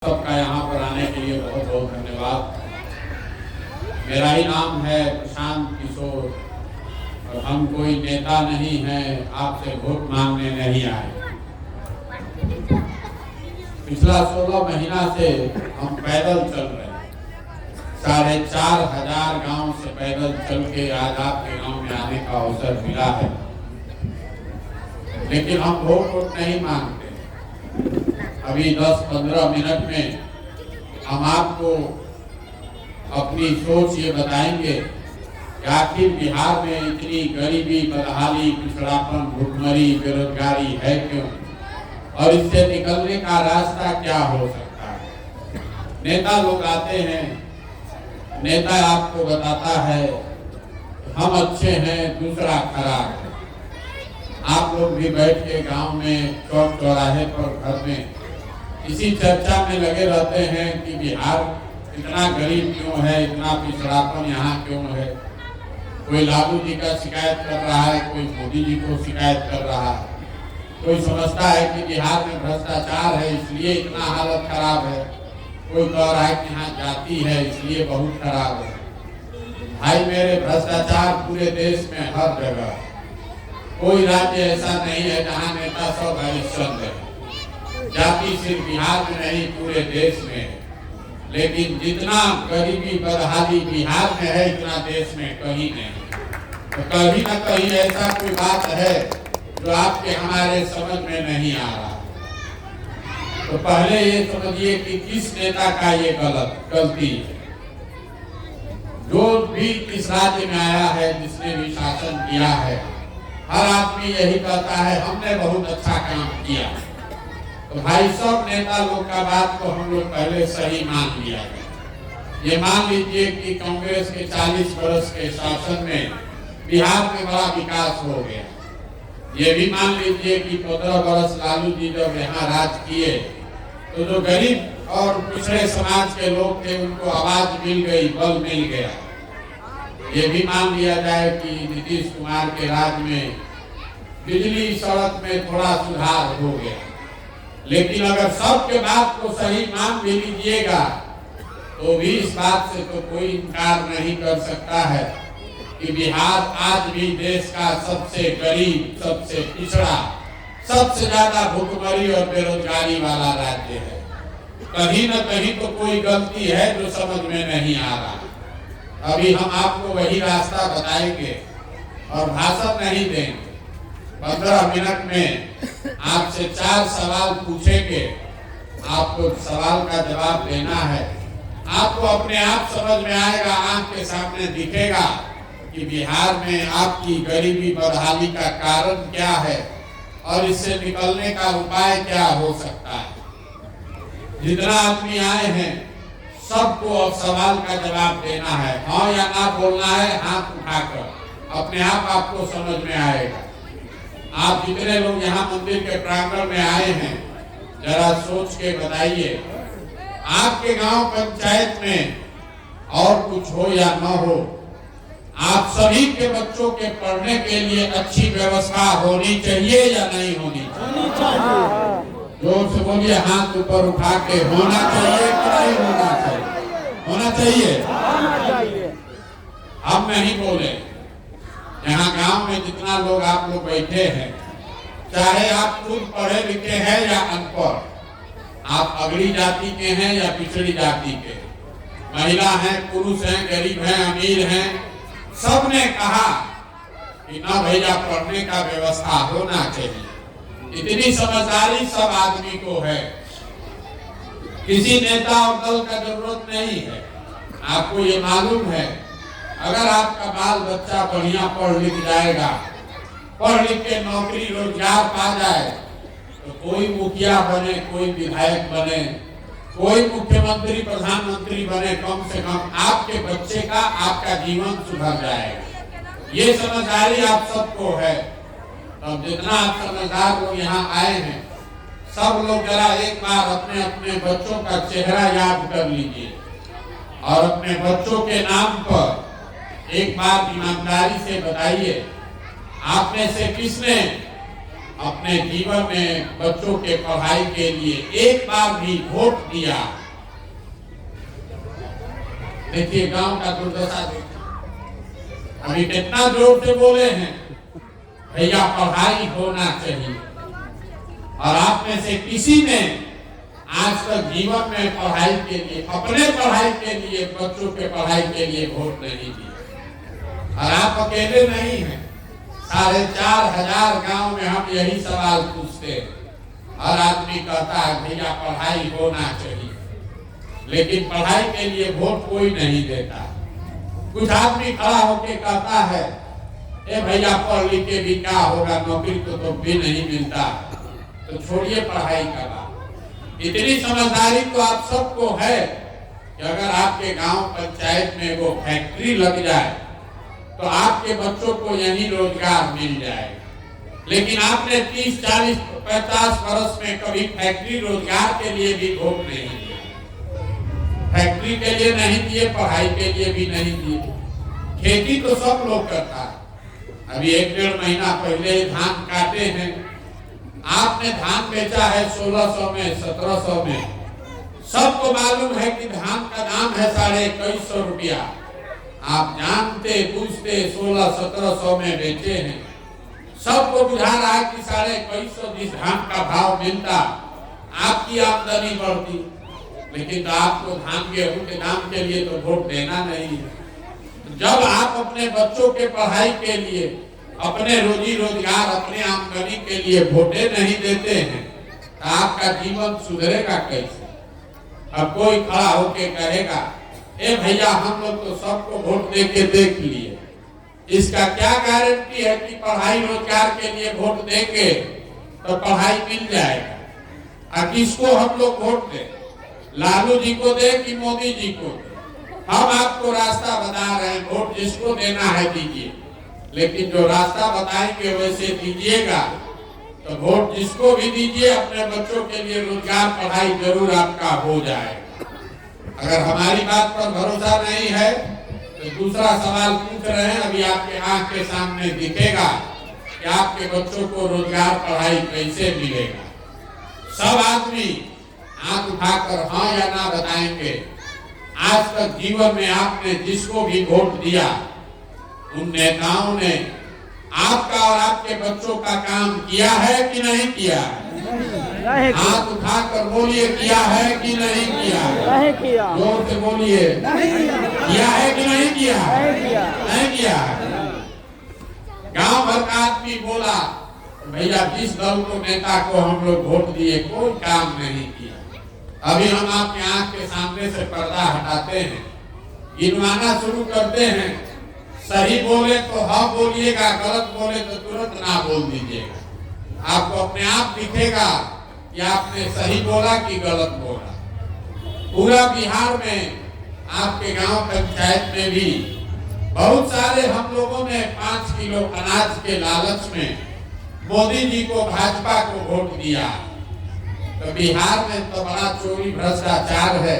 सबका यहाँ पर आने के लिए बहुत बहुत धन्यवाद। मेरा ही नाम है प्रशांत किशोर और हम कोई नेता नहीं हैं, आपसे वोट मांगने नहीं आए। पिछला 16 महीना से हम पैदल चल रहे हैं। 4,500 गांव से पैदल चल के आज आपके गांव में आने का अवसर मिला है, लेकिन हम वोट नहीं मांगते। अभी 10-15 मिनट में हम आपको अपनी सोच ये बताएंगे कि आखिर बिहार में इतनी गरीबी, बदहाली, पिछड़ापन, भुखमरी, बेरोजगारी है क्यों, और इससे निकलने का रास्ता क्या हो सकता है। नेता लोग आते हैं, नेता आपको बताता है हम अच्छे हैं, दूसरा खराब है। आप लोग भी बैठ के गांव में, चौक चौराहे पर, घर में इसी चर्चा में लगे रहते हैं कि बिहार इतना गरीब क्यों है, इतना पिछड़ापन यहाँ क्यों है। कोई लालू जी का शिकायत कर रहा है, कोई मोदी जी को शिकायत कर रहा है, कोई समझता है कि बिहार में भ्रष्टाचार है इसलिए इतना हालत खराब है, कोई कह रहा है कि यहाँ जाति है इसलिए बहुत खराब है। भाई मेरे, भ्रष्टाचार पूरे देश में हर जगह, कोई राज्य ऐसा नहीं है जहाँ नेता सब हरिश्चंद्र है। जाति सिर्फ बिहार में नहीं, पूरे देश में है, लेकिन जितना गरीबी, बदहाली बिहार में है इतना देश में कहीं नहीं। तो कहीं ना कहीं ऐसा कोई बात है जो आपके हमारे समझ में नहीं आ रहा। तो पहले ये समझिए कि किस नेता का ये गलती है। जो भी इस राज्य में आया है, जिसने भी शासन किया है, हर आदमी यही कहता है हमने बहुत अच्छा काम किया। तो भाई, सब नेता लोग का बात को हम लोग पहले सही मान लिया है। ये मान लीजिए कि कांग्रेस के 40 वर्ष के शासन में बिहार में बड़ा विकास हो गया। ये भी मान लीजिए कि 15 वर्ष लालू जी जब यहाँ राज किए तो जो गरीब और पिछड़े समाज के लोग थे उनको आवाज मिल गई, बल मिल गया। ये भी मान लिया जाए कि नीतीश कुमार के राज में बिजली, सड़क में थोड़ा सुधार हो गया। लेकिन अगर सबके बात को सही मान भी लीजिएगा तो भी इस बात से तो कोई इनकार नहीं कर सकता है कि बिहार आज भी देश का सबसे गरीब, सबसे पिछड़ा, सबसे ज्यादा भुखमरी और बेरोजगारी वाला राज्य है। कहीं न कहीं तो कोई गलती है जो समझ में नहीं आ रहा। अभी हम आपको वही रास्ता बताएंगे और भाषण नहीं देंगे। 15 मिनट में आपसे 4 सवाल पूछेंगे, आपको सवाल का जवाब देना है। आपको अपने आप समझ में आएगा, आंख के सामने दिखेगा कि बिहार में आपकी गरीबी, बदहाली का कारण क्या है और इससे निकलने का उपाय क्या हो सकता है। जितना आदमी आए हैं सबको अब सवाल का जवाब देना है, हाँ या ना बोलना है, हाथ उठाकर। अपने आप आपको समझ में आएगा। आप जितने लोग यहाँ मंदिर के प्रांगण में आए हैं, जरा सोच के बताइए, आपके गांव पंचायत में और कुछ हो या न हो, आप सभी के बच्चों के पढ़ने के लिए अच्छी व्यवस्था होनी चाहिए या नहीं होनी चाहिए? जोर से बोलिए, हाथ ऊपर उठा के। होना चाहिए कि नहीं होना चाहिए? होना चाहिए। हम नहीं बोले। यहाँ गांव में जितना लोग आप लोग बैठे हैं, चाहे आप खुद पढ़े लिखे हैं या अनपढ़, आप अगड़ी जाति के हैं या पिछड़ी जाति के, महिला हैं, पुरुष हैं, गरीब हैं, अमीर हैं, सबने कहा कि ना भैया, पढ़ने का व्यवस्था होना चाहिए। इतनी समझदारी सब आदमी को है। किसी नेता और दल का जरूरत नहीं है। आपको ये मालूम है, अगर आपका बाल बच्चा बढ़िया पढ़ लिख जाएगा, पढ़ लिख के नौकरी रोजगार पा जाए, तो कोई मुखिया बने, कोई विधायक बने, कोई मुख्यमंत्री, प्रधानमंत्री बने, कम से कम आपके बच्चे का, आपका जीवन सुधर जाएगा। ये समझदारी आप सबको है। अब जितना आप समझदार लोग यहाँ आए हैं, सब लोग जरा एक बार अपने अपने बच्चों का चेहरा याद कर लीजिए और अपने बच्चों के नाम पर एक बार ईमानदारी से बताइए, आप में से किसने अपने जीवन में बच्चों के पढ़ाई के लिए एक बार भी वोट दिया। देखिए गांव का दुर्दशा देखिए, अभी कितना जोर से बोले हैं भैया पढ़ाई होना चाहिए, और आप में से किसी ने आज तक जीवन में पढ़ाई के लिए, अपने पढ़ाई के लिए, बच्चों के पढ़ाई के लिए वोट नहीं दिया। और आप अकेले नहीं हैं, 4,500 गांव में हम यही सवाल पूछते हैं। हर आदमी कहता है भैया पढ़ाई होना चाहिए, लेकिन पढ़ाई के लिए वोट कोई नहीं देता। कुछ आदमी खड़ा होके कहता है ए भैया पढ़ लिख के भी क्या होगा, नौकरी तो भी नहीं मिलता, तो छोड़िए पढ़ाई का बात। इतनी समझदारी तो आप सबको है कि अगर आपके गांव पंचायत में वो फैक्ट्री लग जाए तो आपके बच्चों को यही रोजगार मिल जाएगा। लेकिन आपने 30, 40, 50 वर्ष में कभी फैक्ट्री रोजगार के लिए भी वोट नहीं दिया, फैक्ट्री के लिए नहीं दिए, पढ़ाई के लिए भी नहीं दिए। खेती तो सब लोग करता है। अभी 1-1.5 महीना पहले धान काटे हैं, आपने धान बेचा है 1600 में, 1700 में। सबको मालूम है कि धान का दाम है 2150 रुपया। आप जानते पूछते 1600-1700 में बेचे हैं। सबको बुझा रहा है कि 2150 जिस धान का भाव मिलता आपकी आमदनी बढ़ती, लेकिन तो आपको धान गेहूं के दाम के लिए तो वोट देना नहीं है। जब आप अपने बच्चों के पढ़ाई के लिए, अपने रोजी रोजगार, अपने आमदनी के लिए वोटे नहीं देते हैं तो आपका जीवन सुधरेगा कैसे? अब कोई खड़ा होके कहेगा ए भैया हम लोग तो सबको वोट दे के देख लिए, इसका क्या गारंटी है कि पढ़ाई रोजगार के लिए वोट देंगे तो पढ़ाई मिल जाएगा? और किसको हम लोग वोट दें? लालू जी को दे कि मोदी जी को दे? हम आपको रास्ता बता रहे हैं, वोट जिसको देना है दीजिए, लेकिन जो रास्ता बताएंगे वैसे दीजिएगा। तो वोट जिसको भी दीजिए, अपने बच्चों के लिए रोजगार, पढ़ाई जरूर आपका हो जाएगा। अगर हमारी बात पर भरोसा नहीं है तो दूसरा सवाल पूछ रहे हैं, अभी आपके आंख के सामने दिखेगा कि आपके बच्चों को रोजगार, पढ़ाई कैसे मिलेगा। सब आदमी आंख उठाकर हाँ या ना बताएंगे। आज तक जीवन में आपने जिसको भी वोट दिया, उन नेताओं ने आपका और आपके बच्चों का काम किया है कि नहीं किया? हाथ उठाकर बोलिए, किया है कि नहीं किया? नहीं किया। जोर से बोलिए, किया है कि नहीं किया? नहीं किया। गांव भर का आदमी बोला भैया जिस दल को, नेता को हम लोग वोट दिए कोई काम नहीं किया। अभी हम आपके आंख के सामने से पर्दा हटाते हैं, गिनवाना शुरू करते हैं। सही बोले तो हाँ बोलिएगा, गलत बोले तो तुरंत ना बोल दीजिएगा। आपको अपने आप दिखेगा कि आपने सही बोला कि गलत बोला। पूरा बिहार में, आपके गांव पंचायत में भी बहुत सारे हम लोगों ने 5 किलो अनाज के लालच में मोदी जी को, भाजपा को वोट दिया। तो बिहार में तो बड़ा चोरी भ्रष्टाचार है,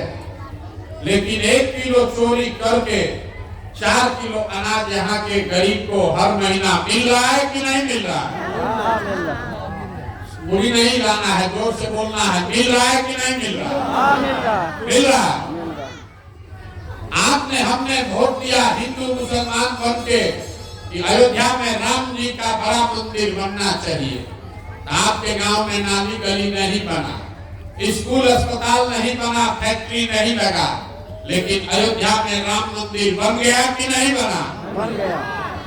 लेकिन 1 किलो चोरी करके 4 किलो अनाज यहाँ के गरीब को हर महीना मिल रहा है कि नहीं मिल रहा है? बुरी नहीं लाना है, जोर से बोलना है, मिल रहा है कि नहीं मिल रहा? मिल रहा। आपने, हमने वोट दिया हिंदू मुसलमान बन के कि अयोध्या में राम जी का बड़ा मंदिर बनना चाहिए। आपके गांव में नाली गली नहीं बना, स्कूल अस्पताल नहीं बना, फैक्ट्री नहीं लगा, लेकिन अयोध्या में राम मंदिर बन गया कि नहीं बना? बन गया।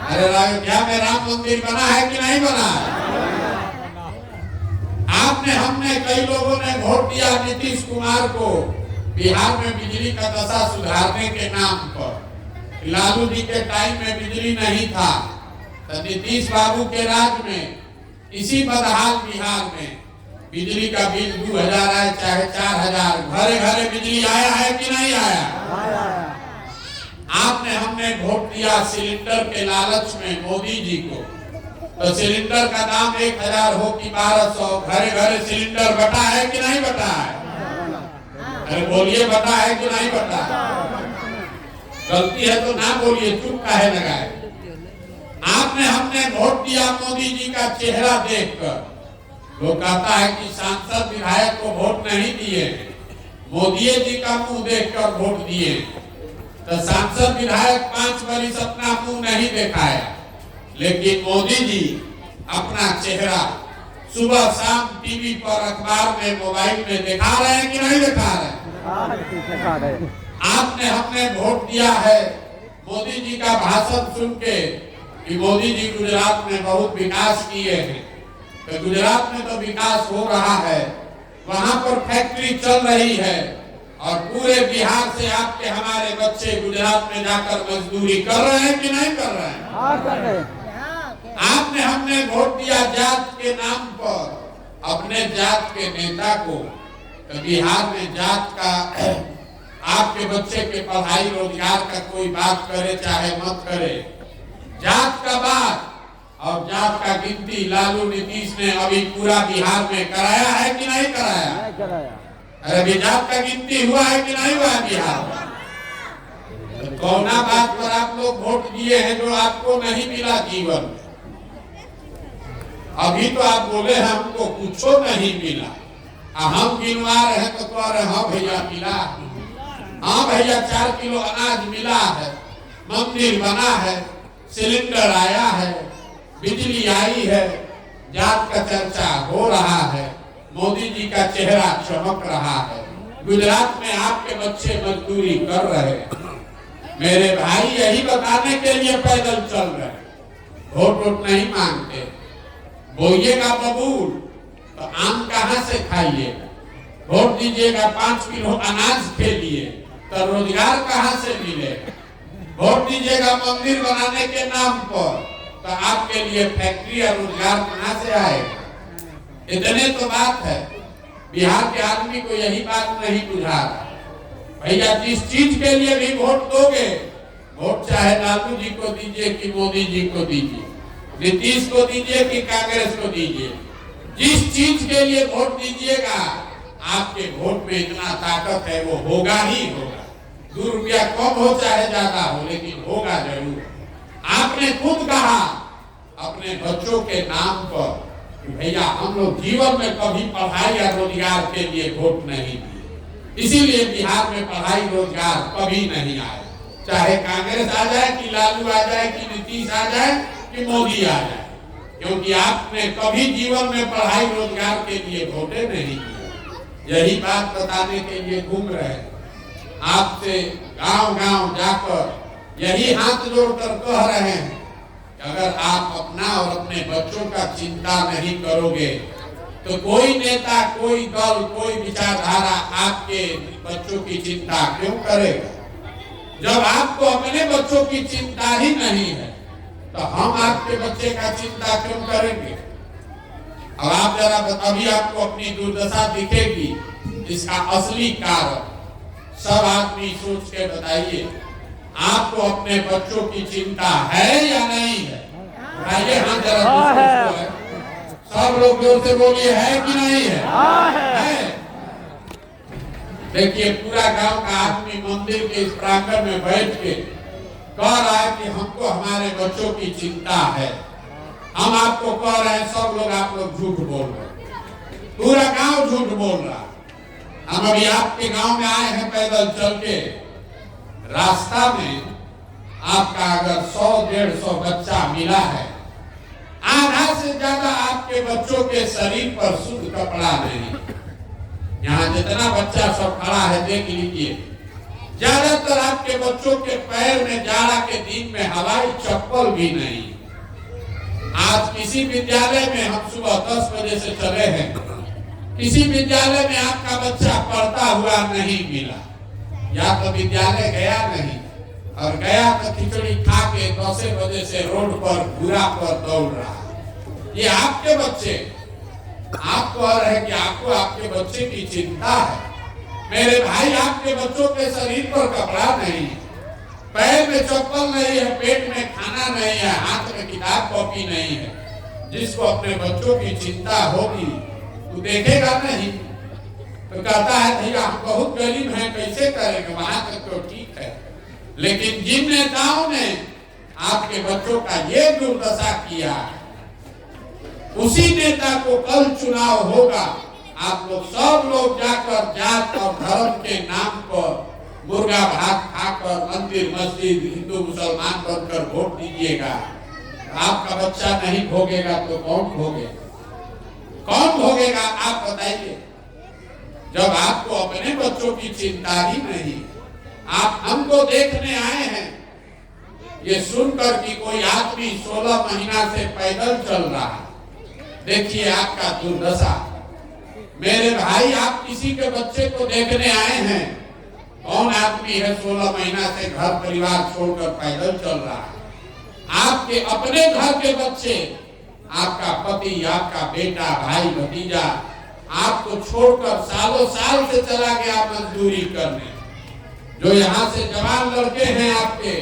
अरे अयोध्या में राम मंदिर बना है कि नहीं बना? आपने, हमने, कई लोगों ने वोट दिया नीतीश कुमार को बिहार में बिजली का दशा सुधारने के नाम पर। लालू जी के टाइम में बिजली नहीं था, तो नीतीश बाबू के राज में इसी बदहाल बिहार में बिजली का बिल 2000 आए चाहे 4000, घरे घरे बिजली आया है कि नहीं आया? आपने, हमने वोट दिया सिलेंडर के लालच में मोदी जी को, तो सिलेंडर का दाम 1000 हो कि 1200, घरे घरे सिलेंडर बटा है कि नहीं बटा है? अरे बोलिए, बटा है कि नहीं बटा? गलती है तो ना बोलिए, चुप काहे लगाए? आपने, हमने वोट दिया मोदी जी का चेहरा देखकर वो कहता है कि सांसद विधायक को वोट नहीं दिए, मोदी जी का मुंह देखकर वोट दिए। तो सांसद विधायक 5 वर्ष अपना मुंह नहीं दिखाया, लेकिन मोदी जी अपना चेहरा सुबह शाम टीवी पर, अखबार में, मोबाइल में दिखा रहे हैं कि नहीं दिखा रहे हैं? आपने हमने वोट दिया है मोदी जी का भाषण सुन के कि मोदी जी गुजरात में बहुत विकास किए हैं। तो गुजरात में तो विकास हो रहा है, वहां पर फैक्ट्री चल रही है और पूरे बिहार से आपके हमारे बच्चे गुजरात में जाकर मजदूरी कर रहे हैं कि नहीं कर रहे हैं? हाँ, कर रहे हैं। आपने हमने वोट दिया जात के नाम पर अपने जात के नेता को। तो बिहार में जात का, आपके बच्चे के पढ़ाई रोजगार का कोई बात करे चाहे मत करे, जात का बात और जात का गिनती लालू नीतीश ने अभी पूरा बिहार में कराया है कि नहीं कराया? नहीं कराया। अरे अभी जात का गिनती हुआ है कि नहीं हुआ बिहार में? तो कौना बात पर आप लोग वोट दिए हैं जो आपको नहीं मिला जीवन में? अभी तो आप बोले हमको कुछ नहीं मिला, हम गिनवा रहे तो कह रहे हाँ भैया मिला, हाँ भैया 4 किलो अनाज मिला है, मंदिर बना है, सिलेंडर आया है, बिजली आई है, जात का चर्चा हो रहा है, मोदी जी का चेहरा चमक रहा है, गुजरात में आपके बच्चे मजदूरी कर रहे हैं। मेरे भाई यही बताने के लिए पैदल चल रहे हैं, वोट नहीं मांगते। बोइएगा बबूल तो आम कहाँ से खाइएगा? वोट दीजिएगा 5 किलो अनाज के लिए तो रोजगार कहाँ से मिलेगा? वोट दीजिएगा मंदिर बनाने के नाम पर तो आपके लिए फैक्ट्री और रोजगार कहाँ से आएगा? इतने तो बात है। बिहार के आदमी को यही बात नहीं बुझा रहा। भैया जिस चीज के लिए भी वोट दोगे, वोट चाहे लालू जी को दीजिए कि मोदी जी को दीजिए, नीतीश को दीजिए कि कांग्रेस को दीजिए, जिस चीज के लिए वोट दीजिएगा आपके वोट में इतना ताकत है, वो होगा ही होगा। 2 रुपया कम हो चाहे ज्यादा हो, लेकिन होगा जरूर। आपने खुद कहा अपने बच्चों के नाम पर कि भैया हम लोग जीवन में कभी पढ़ाई या रोजगार के लिए वोट नहीं दिए, इसीलिए बिहार में पढ़ाई रोजगार कभी नहीं आया, चाहे कांग्रेस आ जाए कि लालू आ जाए कि नीतीश आ जाए कि मोदी आ जाए, क्योंकि आपने कभी जीवन में पढ़ाई रोजगार के लिए वोटे नहीं दिए। यही बात बताने के लिए घूम रहे हैं, आपसे गांव-गांव जाकर यही हाथ जोड़कर कह रहे हैं कि अगर आप अपना और अपने बच्चों का चिंता नहीं करोगे तो कोई नेता, कोई दल, कोई विचारधारा आपके बच्चों की चिंता क्यों करेगा? जब आपको अपने बच्चों की चिंता ही नहीं है तो हम आपके बच्चे का चिंता क्यों करेंगे? अब आप जरा अभी आपको अपनी दुर्दशा दिखेगी, इसका असली कारण सब आदमी सोच के बताइए। आपको अपने बच्चों की चिंता है या नहीं है? बताइए हाँ जरा, सब लोग जोर से बोलिए है कि नहीं है? है। देखिए पूरा गांव का आदमी मंदिर के इस प्रांगण में बैठ के कह रहा है कि हमको हमारे बच्चों की चिंता है। हम आपको कह रहे हैं सब लोग, आप लोग झूठ बोल रहे हैं, पूरा गांव झूठ बोल रहा है। हम अभी आपके गांव में आए हैं पैदल चल के, रास्ता में आपका अगर 100-150 बच्चा मिला है, आधा से ज्यादा आपके बच्चों के शरीर पर शुद्ध कपड़ा नहीं। यहाँ जितना बच्चा सब खड़ा है देख लीजिए, ज्यादातर आपके बच्चों के पैर में जाड़ा के दिन में हवाई चप्पल भी नहीं। आज किसी विद्यालय में हम सुबह 10 बजे से चले हैं, किसी विद्यालय में आपका बच्चा पढ़ता हुआ नहीं मिला, या तो विद्यालय गया नहीं और गया तो खिचड़ी खा के 10 बजे से रोड पर घूरा पर दौड़ रहा। ये आपके बच्चे, आप कह रहे हैं कि आपको आपके बच्चे की चिंता है। मेरे भाई आपके बच्चों के शरीर पर कपड़ा नहीं, पैर में चप्पल नहीं है, पेट में खाना नहीं है, हाथ में किताब कॉपी नहीं है। जिसको अपने बच्चों की चिंता होगी तो देखेगा नहीं, तो कहता है भैया हम बहुत गरीब हैं, कैसे करेंगे? वहां तक तो ठीक है, लेकिन जिन नेताओं ने आपके बच्चों का ये दुर्दशा किया, उसी नेता को कल चुनाव होगा। आप लोग सब लोग जाकर जात और धर्म के नाम पर मुर्गा भात खाकर मंदिर मस्जिद हिंदू मुसलमान बनकर वोट दीजिएगा। आपका बच्चा नहीं भोगेगा तो कौन भोगेगा? कौन भोगेगा आप बताइए। जब आपको अपने बच्चों की चिंता ही नहीं, आप हमको देखने आए हैं ये सुनकर कि कोई आदमी 16 महीना से पैदल चल रहा है। देखिए आपका दुर्दशा। मेरे भाई, आप किसी के बच्चे को देखने आए हैं? कौन आदमी है 16 महीना से घर परिवार छोड़कर पैदल चल रहा है? आपके अपने घर के बच्चे, आपका पति, आपका बेटा, भाई, भतीजा आपको छोड़कर सालों साल से चला गया मजदूरी करने। जो यहाँ से जवान लड़के हैं आपके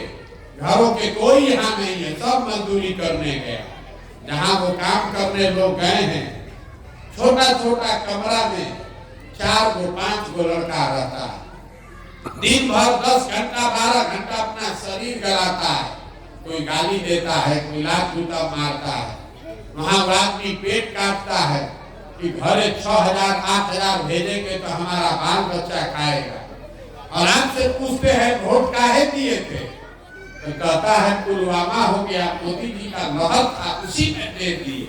घरों के, कोई यहाँ नहीं है, सब मजदूरी करने गया। जहाँ वो काम करने लोग गए हैं, छोटा छोटा कमरा में 4 गो 5 गो लड़का रहता है। दिन भर 10 घंटा 12 घंटा अपना शरीर गलाता है। कोई गाली देता है, कोई लात जूता मारता है। वहाँ आदमी पेट काटता है कि घरे 6000 8000 भेजेंगे तो हमारा बाल बच्चा खाएगा। और आपसे पूछते हैं वोट काहे दिए थे, तो कहता है पुलवामा हो गया, मोदी जी का लहर था उसी में दे दिए,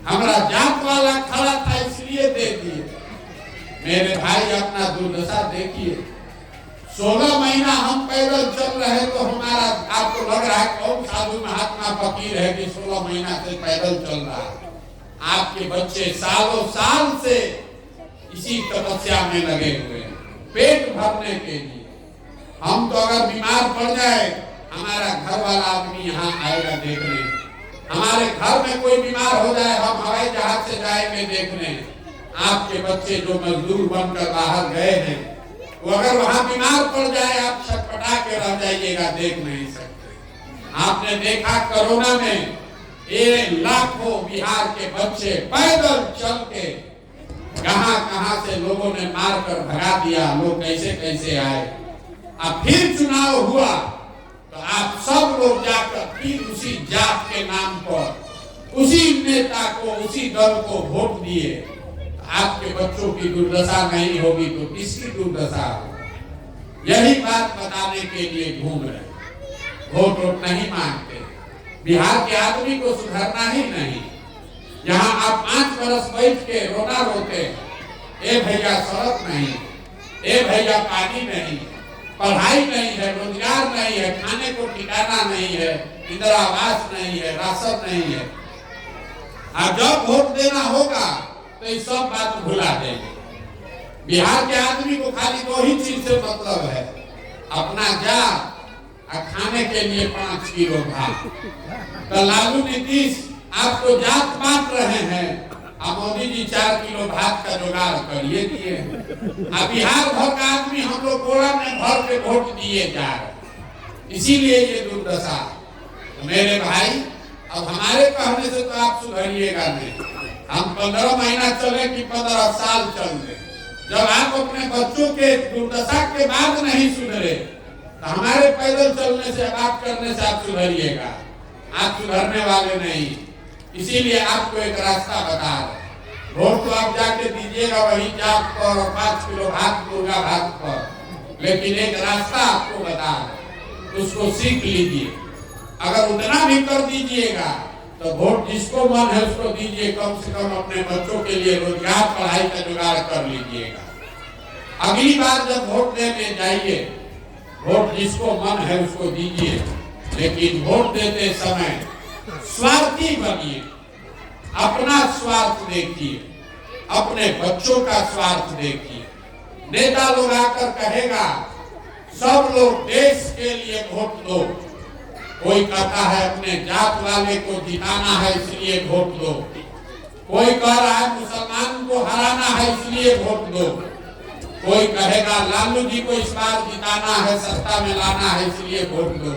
हमारा जात वाला खड़ा था इसलिए दे दिए। मेरे भाई अपना दुर्दशा देखिए। 16 महीना हम पैदल चल रहे तो हमारा, आपको लग रहा है कौन साधु महात्मा फकीर है कि 16 महीना से पैदल चल रहा है? आपके बच्चे सालों साल से इसी तपस्या में लगे हुए हैं, पेट भरने के लिए। हम तो अगर बीमार पड़ जाए, हमारा घर वाला आदमी यहाँ आएगा देखने। हमारे घर में कोई बीमार हो जाए, हम हवाई जहाज से जाएंगे देखने। आपके बच्चे जो मजदूर बनकर बाहर गए हैं, वो अगर वहां बीमार पड़ जाए, आप छटपटा के रह जाइएगा, देख नहीं सकते। आपने देखा कोरोना में ये लाखों बिहार के बच्चे पैदल चल के कहां से लोगों ने मार कर भगा दिया, लोग कैसे कैसे आए। अब फिर चुनाव हुआ तो आप सब लोग जाकर फिर उसी जात के नाम पर उसी नेता को, उसी दल को वोट दिए। आपके बच्चों की दुर्दशा नहीं होगी तो किसकी दुर्दशा होगी? यही बात बताने के लिए घूम रहे। वोट नहीं मांगते। बिहार के आदमी को सुधरना ही नहीं। यहाँ आप 5 बरस बैठ के रोना रोते, ए भैया सड़क नहीं, ए भैया पानी नहीं, पढ़ाई नहीं है, रोजगार नहीं है, खाने को ठिकाना नहीं है, इंदिरा आवास नहीं है, राशन नहीं है। और जब वोट देना होगा तो ये सब बात भुला देंगे। बिहार के आदमी को खाली 2 ही चीज से मतलब है, अपना जा और खाने के लिए 5 किलो भात। तो लालू नीतीश आपको जात बांट रहे हैं, अब मोदी जी 4 किलो भात का जुगाड़ करिए दिए। अब बिहार भर का आदमी हम लोग बोरा में भर के वोट दिए जा रहे, इसीलिए ये दुर्दशा। तो मेरे भाई, अब हमारे कहने से तो आप सुधरिएगा नहीं। हम 15 महीना चले कि 15 साल चल रहे, जब आप अपने बच्चों के दुर्दशा के बाद नहीं सुधरे तो हमारे पैदल चलने से, बात करने से आप सुधरिएगा। आप सुधरने वाले नहीं। इसीलिए आपको एक रास्ता बता रहे। वोट तो आप जाके दीजिएगा वही जात पर और 5 किलो भात, मुर्गा भात पर, लेकिन एक रास्ता आपको बता रहे, उसको सीख लीजिए। अगर उतना भी कर दीजिएगा तो वोट जिसको मन है उसको दीजिए। कम से कम अपने बच्चों के लिए रोजगार, पढ़ाई का जुगाड़ कर लीजिएगा। अगली बार जब वोट देने जाइए, वोट जिसको मन है उसको दीजिए, लेकिन वोट देते समय स्वार्थी बनिए। अपना स्वार्थ देखिए, अपने बच्चों का स्वार्थ देखिए। नेता लोग आकर कहेगा सब लोग देश के लिए वोट दो, कोई कहता है अपने जात वाले को जिताना है इसलिए वोट दो, कोई कह रहा है मुसलमान को हराना है इसलिए वोट दो, कोई कहेगा लालू जी को इस बार जिताना है, सत्ता में लाना है इसलिए वोट दो,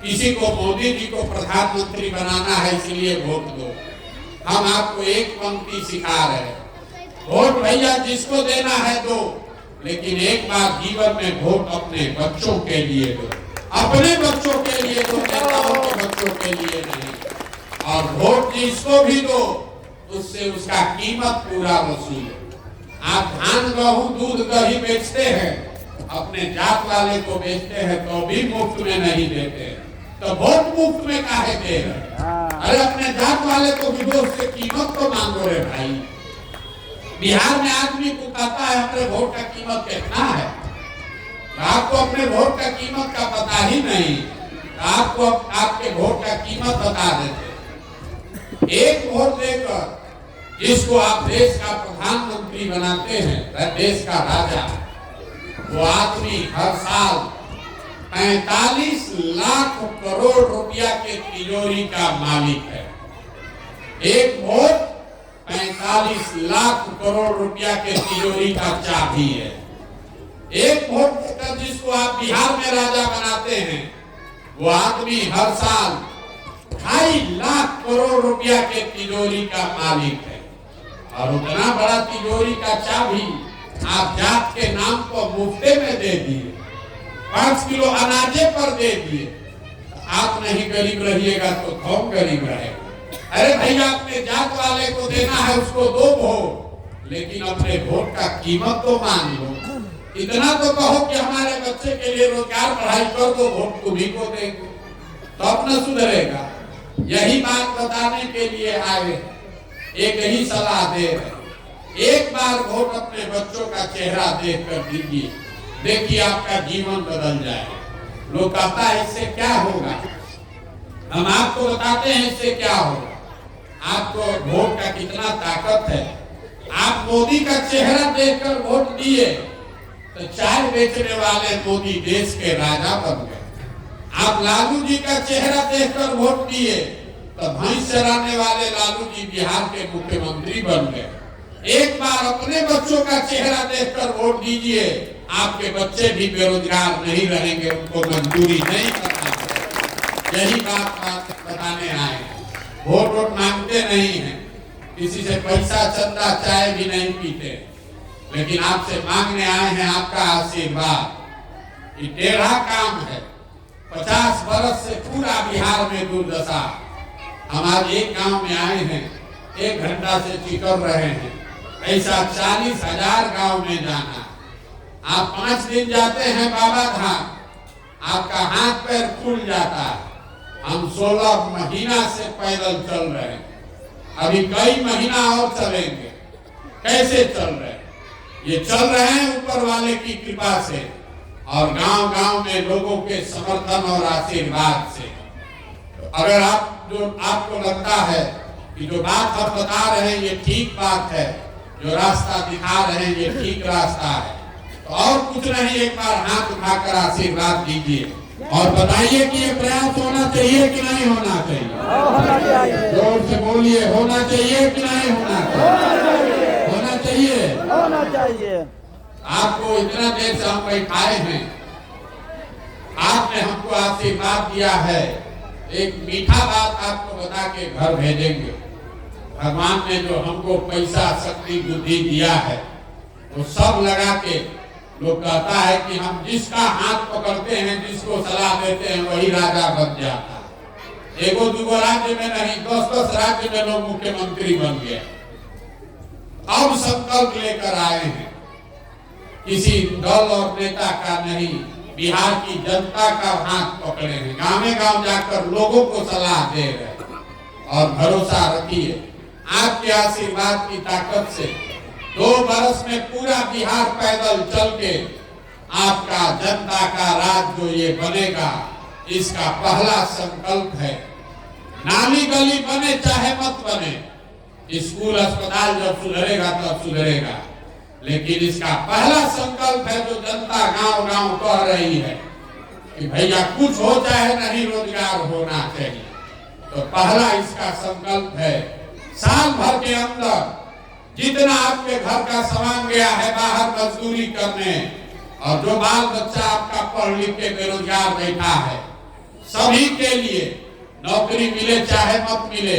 किसी को मोदी जी को प्रधानमंत्री बनाना है इसलिए वोट दो। हम आपको एक पंक्ति सिखा रहे हैं, वोट भैया जिसको देना है दो, लेकिन एक बार जीवन में वोट अपने बच्चों के लिए दो, अपने बच्चों के लिए दो, नेताओं के बच्चों के लिए नहीं। और वोट जिसको भी दो उससे उसका कीमत पूरा वसूल। आप धान गेहूं दूध दही बेचते हैं, अपने जात वाले को बेचते हैं तो भी मुफ्त में नहीं देते, तो वोट मुफ्त में काहे दे रहे? अरे अपने जात वाले को भी दो, उससे कीमत तो मांगो रे भाई। बिहार में आदमी को कहता है अपने वोट का कीमत कितना है, आपको अपने वोट का कीमत का पता ही नहीं, आपको आपके वोट का कीमत बता देते। एक वोट देकर जिसको आप देश का प्रधानमंत्री बनाते हैं, देश का राजा, वो आदमी हर साल 45 लाख करोड़ रुपया के तिजोरी का मालिक है। एक वोट 45 लाख करोड़ रुपया के तिजोरी का चाबी है। एक वोट देकर जिसको आप बिहार में राजा बनाते हैं, वो आदमी हर साल 2.5 लाख करोड़ रुपया के तिजोरी का मालिक है। और उतना बड़ा तिजोरी का चाबी आप जात के नाम पर मुफ्ते में दे दिए, 5 किलो अनाजे पर दे दिए। आप नहीं गरीब रहिएगा तो कौन गरीब रहेगा? अरे भैया अपने जात वाले को देना है उसको दो वोट, लेकिन अपने वोट का कीमत तो मान लो। इतना तो कहो कि हमारे बच्चे के लिए रोजगार पढ़ाई कर दो, वोट तुम्ही को देंगे तो अपना सुधरेगा। यही बात बताने के लिए आए, एक ही सलाह दे रहे, एक बार वोट अपने बच्चों का चेहरा देख कर दीजिए, देखिए आपका जीवन बदल जाएगा। लोग कहता है इससे क्या होगा, हम आपको बताते हैं इससे क्या होगा। आपको वोट का कितना ताकत है। आप मोदी का चेहरा देखकर वोट दिए तो चाय बेचने वाले मोदी देश के राजा बन गए। आप लालू जी का चेहरा देखकर वोट दिए तो भैंस चराने वाले लालू जी बिहार के मुख्यमंत्री बन गए। एक बार अपने बच्चों का चेहरा देखकर वोट दीजिए, आपके बच्चे भी बेरोजगार नहीं रहेंगे, उनको मजदूरी नहीं करना पड़ेगा। यही बात बताने आए। वोट मांगते नहीं हैं, किसी से पैसा चंदा चाय भी नहीं पीते, लेकिन आपसे मांगने आए हैं आपका आशीर्वाद। ये टेढ़ा काम है। 50 बरस से पूरा बिहार में दुर्दशा। हम आज एक गांव में आए हैं, 1 घंटा से टिकर रहे हैं। ऐसा 40,000 गांव में जाना। आप 5 दिन जाते हैं बाबा धाम, आपका हाथ पैर फूल जाता है। हम 16 महीना से पैदल चल रहे हैं, अभी कई महीना और चलेंगे। कैसे चल रहे हैं? ये चल रहे हैं ऊपर वाले की कृपा से और गांव-गांव में लोगों के समर्थन और आशीर्वाद से। अगर आपको लगता है कि जो बात हम बता रहे हैं ये ठीक बात है, जो रास्ता दिखा रहे हैं ये ठीक रास्ता है, तो और कुछ नहीं, एक बार हाथ उठाकर आशीर्वाद दीजिए और बताइए कि ये प्रयास होना चाहिए कि नहीं होना चाहिए। जोर से बोलिए, होना चाहिए कि नहीं होना चाहिए? होना चाहिए, होना चाहिए। आपको इतना देर से हम बैठाए हैं, आपने हमको आशीर्वाद दिया है। एक मीठा बात आपको बता के घर भेजेंगे। भगवान ने जो हमको पैसा शक्ति बुद्धि दिया है वो सब लगा के, लोग कहता है कि हम जिसका हाथ पकड़ते हैं, जिसको सलाह देते हैं, वही राजा बन जाता है। एगो दूगो राज्य में नहीं, 10-10 राज्य में लोग मुख्यमंत्री बन गए। अब संकल्प लेकर आए हैं, किसी दल और नेता का नहीं, बिहार की जनता का हाथ पकड़े हैं। गांव-गांव जाकर लोगों को सलाह दे रहे हैं और भरोसा रखिए आपके आशीर्वाद की ताकत से 2 बरस में पूरा बिहार पैदल चल के आपका जनता का राज जो ये बनेगा, इसका पहला संकल्प है। नाली गली बने चाहे मत बने, स्कूल अस्पताल जब सुधरेगा तब सुधरेगा, लेकिन इसका पहला संकल्प है जो जनता गांव-गांव कह रही है कि भैया कुछ हो चाहे नहीं, रोजगार होना चाहिए। तो पहला इसका संकल्प है, साल भर के अंदर जितना आपके घर का सामान गया है बाहर मजदूरी करने, और जो बाल बच्चा आपका पढ़ लिख के बेरोजगार बैठा है, सभी के लिए नौकरी मिले चाहे मत मिले,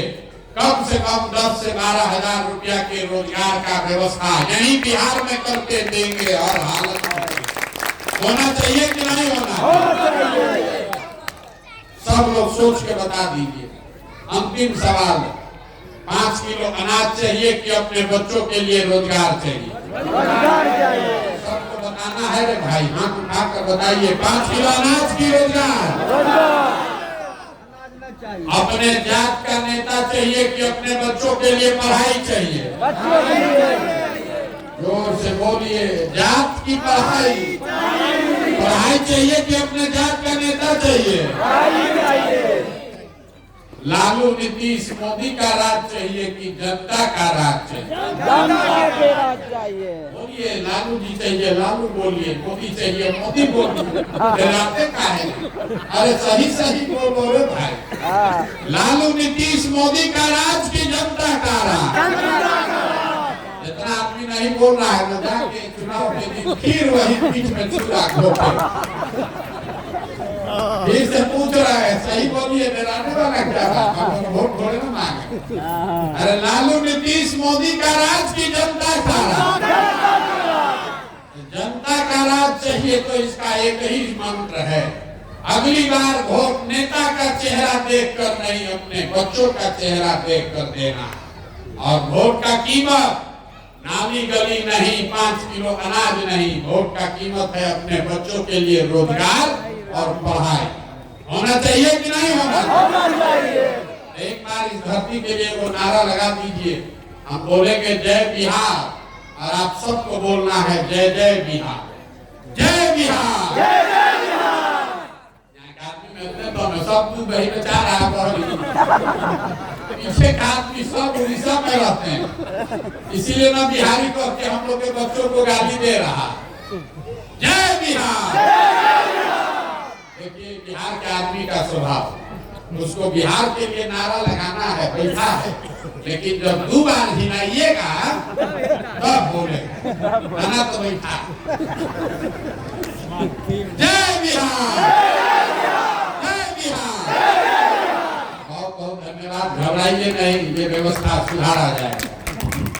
कम से कम 10 से 12 हजार रुपया के रोजगार का व्यवस्था यही बिहार में करके देंगे। और हालत होना चाहिए कि नहीं होना चाहिए? सब लोग सोच के बता दीजिए। अंतिम सवाल, 5 किलो अनाज चाहिए कि अपने बच्चों के लिए रोजगार चाहिए? सबको बताना है रे भाई, हाथ उठाकर बताइए, 5 किलो अनाज की रोजगार? अपने जात का नेता चाहिए कि अपने बच्चों के लिए पढ़ाई चाहिए? जोर से बोलिए, जात की पढ़ाई चाहिए कि अपने जात का नेता चाहिए? लालू नीतीश मोदी का राज चाहिए कि जनता का राज चाहिए? बोलिए, लालू जी चाहिए, लालू बोलिए, मोदी चाहिए, मोदी बोलिए, डराते का है? अरे सही बोलो रे भाई। लालू नीतीश मोदी का राज की जनता का राज? जितना आदमी नहीं बोल रहा है ना, जाके चुनाव के दिन फिर वही बीच में चूल्हा घोटे। फिर से पूछ रहा है, सही बोलिए, डराने वाला क्या है? हम वोट थोड़े ना मांगे। अरे लालू नीतीश मोदी का राज की जनता का राज? जनता का राज चाहिए तो इसका एक ही मंत्र है, अगली बार वोट नेता का चेहरा देखकर नहीं, अपने बच्चों का चेहरा देखकर देना। और वोट का कीमत नाली गली नहीं, 5 किलो अनाज नहीं, वोट का कीमत है अपने बच्चों के लिए रोजगार और पढ़ाई। होना चाहिए कि नहीं होना चाहिए? एक बार इस धरती के लिए वो नारा लगा दीजिए, हम बोलेंगे जय बिहार, और आप सबको बोलना है जय जय बिहार, जय बिहार, जय जय बिहार। यहाँ आदमी मिलते तो हमें सब दूध दही में चाह रहा है, पीछे का आदमी सब उड़ीसा में रहते हैं, इसीलिए ना बिहारी कह के हम लोग के बच्चों को गाली दे रहा। जय बिहार। देखिए, बिहार के आदमी का स्वभाव, उसको बिहार के लिए नारा लगाना है, बैठा है, लेकिन जब 2 बार हिलाइएगा तब बोलेगा, गाना तो बैठा। जय बिहार, जय बिहार। बहुत बहुत धन्यवाद। घबराइए नहीं, ये व्यवस्था सुधारा जाएगा।